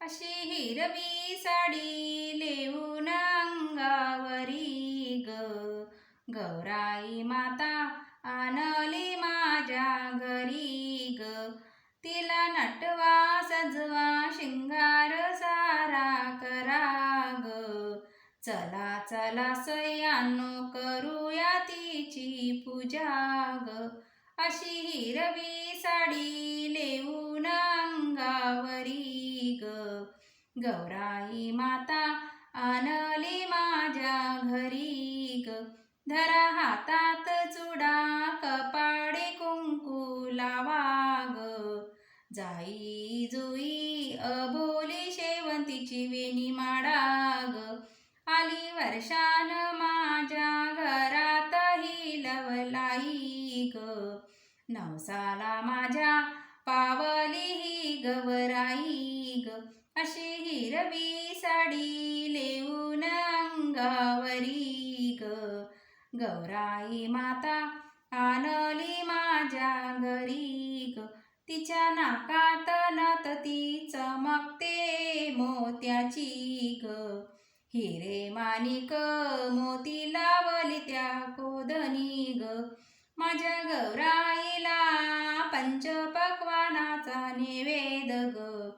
अशी हिरवी साडी लेऊन अंगावरी ग, गौराई माता आणली माझ्या घरी ग. तिला नटवा सजवा शिंगार सारा करा ग. चला चला सयानो करूया तिची पूजा ग. अशी हिरवी साडी लेऊन अंगावरी ग, गौराई माता आणली माझ्या घरी ग. धरा हातात चुडा कपाळी कुंकू लावा ग. जाई जुई अबोली शेवंतीची वेणी माडा ग. आली वर्षान माझ्या घरात ही लवलाई ग. नवसाला माझ्या पावली ही गवराई ग. अशी हिरवी साडी लेऊन अंगावरी ग, गौराई माता आणली माझ्या घरी ग. तिच्या नाकात नथ ती चमकते मोत्याची ग. हिरे माणिक मोती लावली त्या कोदनी ग. माझ्या गौराईला पंचपक्वानाचा नैवेद ग.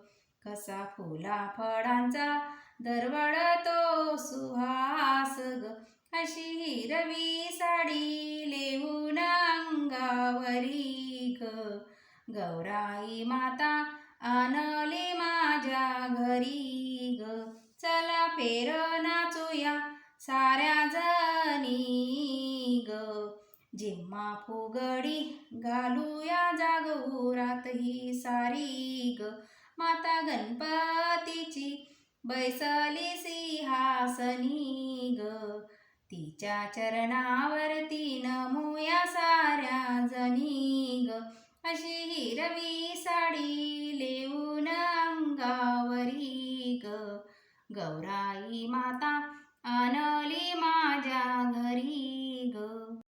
कसा फुला फळांचा दरवळतो सुहास ग. अशी हिरवी साडी लेऊन अंगावरी ग, गौराई माता आणली माझ्या घरी ग. चला फेर नाचूया साऱ्या जणी ग. जिम्मा फुगडी घालूया जागोरात ही सारी ग. माता गणपतीची बैसली सिंहासनी ग. तिच्या चरणावरती नमूया साऱ्या जणी ग. अशी हिरवी साडी लेऊन अंगावरी ग, गौराई माता आणली माझ्या घरी ग.